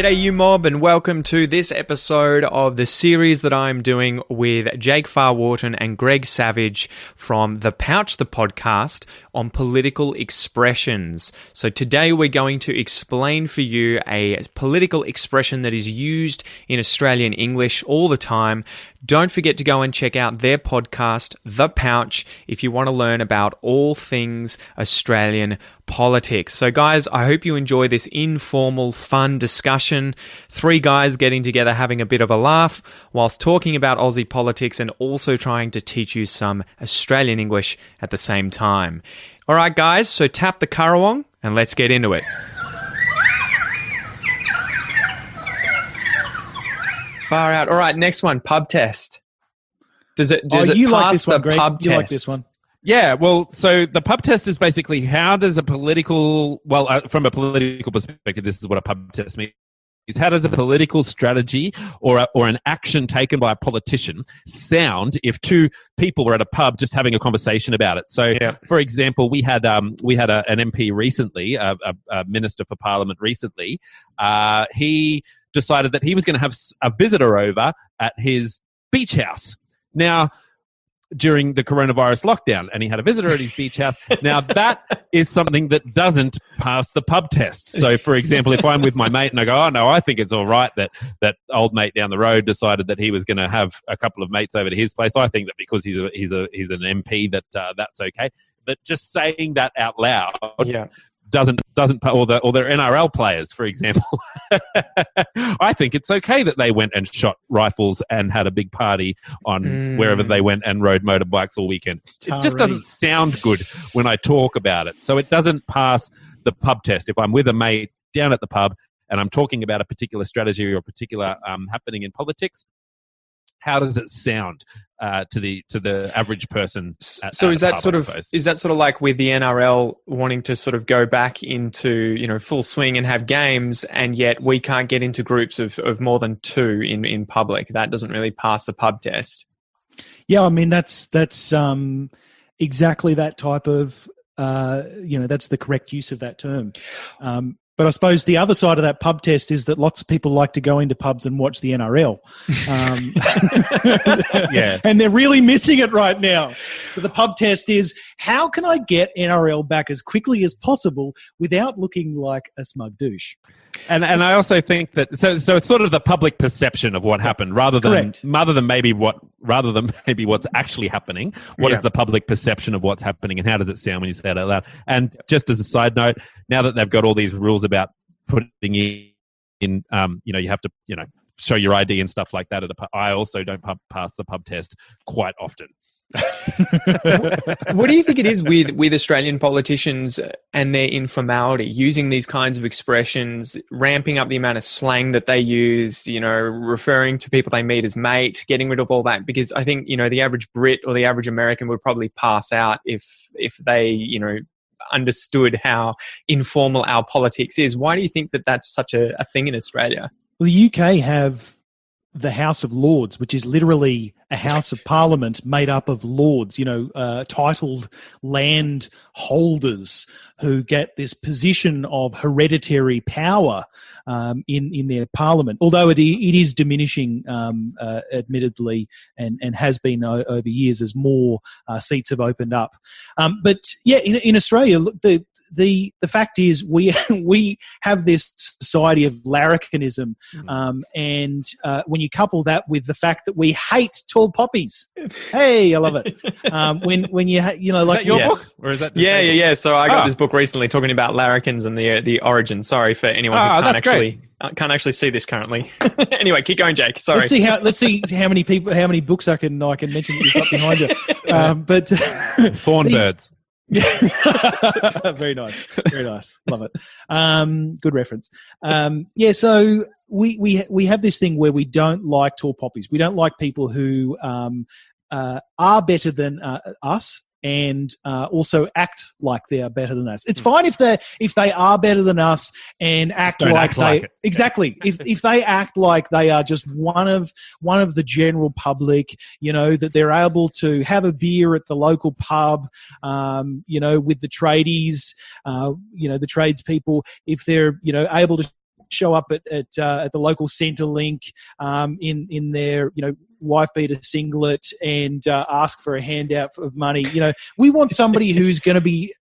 G'day you mob, and welcome to this episode of the series that I'm doing with Jake Farwharton and Greg Savage from The Pouch, the podcast on political expressions. So today we're going to explain for you a political expression that is used in Australian English all the time. Don't forget to go and check out their podcast, The Pouch, if you want to learn about all things Australian politics. So guys, I hope you enjoy this informal, fun discussion. Three guys getting together, having a bit of a laugh, whilst talking about Aussie politics and also trying to teach you some Australian English at the same time. All right, guys, so tap the Currawong and let's get into it. Far out. All right, next one, pub test. Does it pass like this one, the pub test? You like this one? Yeah, well, so the pub test is basically how does a political, from a political perspective, this is what a pub test means, is how does a political strategy or an action taken by a politician sound if two people were at a pub just having a conversation about it? So, For example, we had an MP recently, a Minister for Parliament recently. He decided that he was going to have a visitor over at his beach house. Now, during the coronavirus lockdown, and he had a visitor at his beach house. Now, that is something that doesn't pass the pub test. So, for example, if I'm with my mate and I go, oh, no, I think it's all right that old mate down the road decided that he was going to have a couple of mates over to his place, I think that because he's an MP that that's okay. But just saying that out loud doesn't or the NRL players, for example, I think it's okay that they went and shot rifles and had a big party on wherever they went and rode motorbikes all weekend. It just doesn't sound good when I talk about it. So it doesn't pass the pub test. If I'm with a mate down at the pub and I'm talking about a particular strategy or a particular happening is that sound to the average person? Is that sort of like with the NRL wanting to sort of go back into full swing and have games, and yet we can't get into groups of more than two in public? That doesn't really pass the pub test. Yeah, I mean that's exactly that type of that's the correct use of that term. But I suppose the other side of that pub test is that lots of people like to go into pubs and watch the NRL. And they're really missing it right now. So the pub test is, how can I get NRL back as quickly as possible without looking like a smug douche? And I also think that so it's sort of the public perception of what happened rather than maybe what's actually happening. What is the public perception of what's happening, and how does it sound when you say it out loud? And just as a side note, now that they've got all these rules about putting in you have to show your ID and stuff like that at a pub, I also don't pass the pub test quite often. What do you think it is with Australian politicians and their informality, using these kinds of expressions, ramping up the amount of slang that they use, referring to people they meet as mate, getting rid of all that? Because I think, the average Brit or the average American would probably pass out if they, understood how informal our politics is. Why do you think that that's such a thing in Australia? Well, the UK have the House of Lords, which is literally a House of Parliament made up of lords, titled land holders who get this position of hereditary power in their parliament. Although it is diminishing, admittedly, and has been over years as more seats have opened up. In Australia, look, the fact is we have this society of larrikinism, and when you couple that with the fact that we hate tall poppies, hey, I love it. When you like, is that your book, or is that yeah. So I got this book recently talking about larrikins and the origin. Sorry for anyone who can't actually see this currently. Anyway, keep going, Jake. Sorry. Let's see how many books I can mention that you've got behind you. Thornbirds. Yeah, very nice, love it. Good reference. So we have this thing where we don't like tall poppies. We don't like people who are better than us and also act like they are better than us. It's fine if they are better than us and act like it. Exactly. If they act like they are just one of the general public, that they're able to have a beer at the local pub, with the tradies, the tradespeople, if they're able to show up at the local Centrelink in their wife beater singlet and ask for a handout of money. We want somebody who's going to be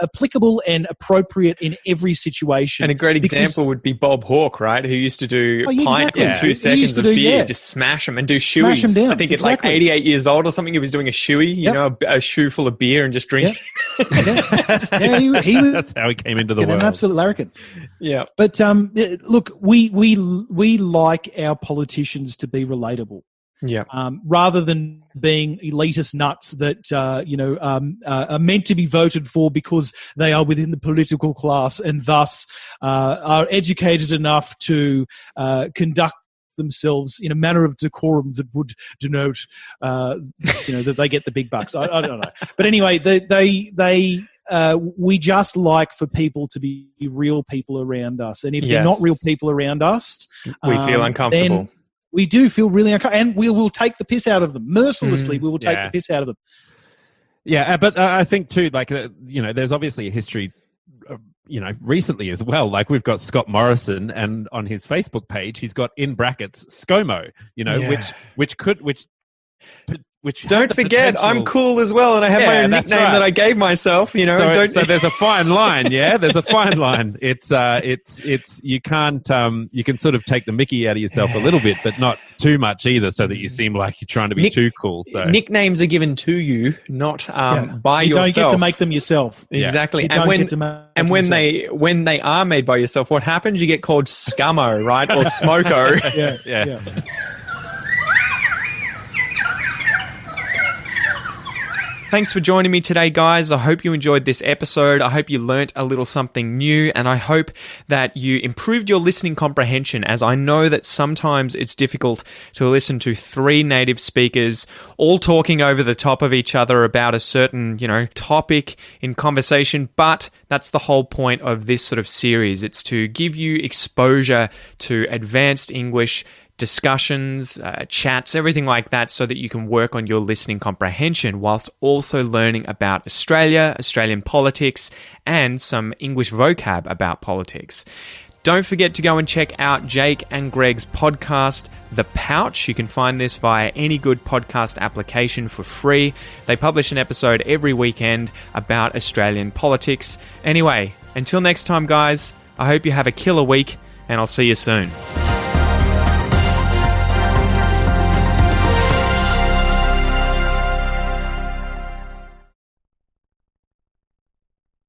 applicable and appropriate in every situation. And a great example would be Bob Hawke, right? Who used to do pints in 2 seconds of beer, just smash them and do shoeys. Them down. I think at like 88 years old or something, he was doing a shoey, a shoe full of beer and just drinking. That's how he came into the world. An absolute larrikin. Yeah. But look, we like our politicians to be relatable. Yeah. Rather than being elitist nuts that are meant to be voted for because they are within the political class and thus are educated enough to conduct themselves in a manner of decorum that would denote that they get the big bucks. I don't know, but anyway, we just like for people to be real people around us, and if they're not real people around us, we feel uncomfortable. Then we do feel really uncomfortable, and we will take the piss out of them mercilessly. We will take the piss out of them. Yeah, but I think too, there's obviously a history. Recently as well, like we've got Scott Morrison, and on his Facebook page, he's got in brackets ScoMo, which don't forget, I'm cool as well, and I have my own nickname that I gave myself. So there's a fine line. Yeah, there's a fine line. It's you can't you can sort of take the mickey out of yourself a little bit, but not too much either, so that you seem like you're trying to be too cool. So nicknames are given to you, not by yourself. You don't get to make them yourself. Exactly. And when they are made by yourself, what happens? You get called Scummo, right, or Smoko. Yeah. Thanks for joining me today, guys. I hope you enjoyed this episode. I hope you learnt a little something new, and I hope that you improved your listening comprehension, as I know that sometimes it's difficult to listen to 3 native speakers all talking over the top of each other about a certain, topic in conversation, but that's the whole point of this sort of series. It's to give you exposure to advanced English discussions, chats, everything like that, so that you can work on your listening comprehension whilst also learning about Australia, Australian politics, and some English vocab about politics. Don't forget to go and check out Jake and Greg's podcast, The Pouch. You can find this via any good podcast application for free. They publish an episode every weekend about Australian politics. Anyway, until next time, guys, I hope you have a killer week, and I'll see you soon.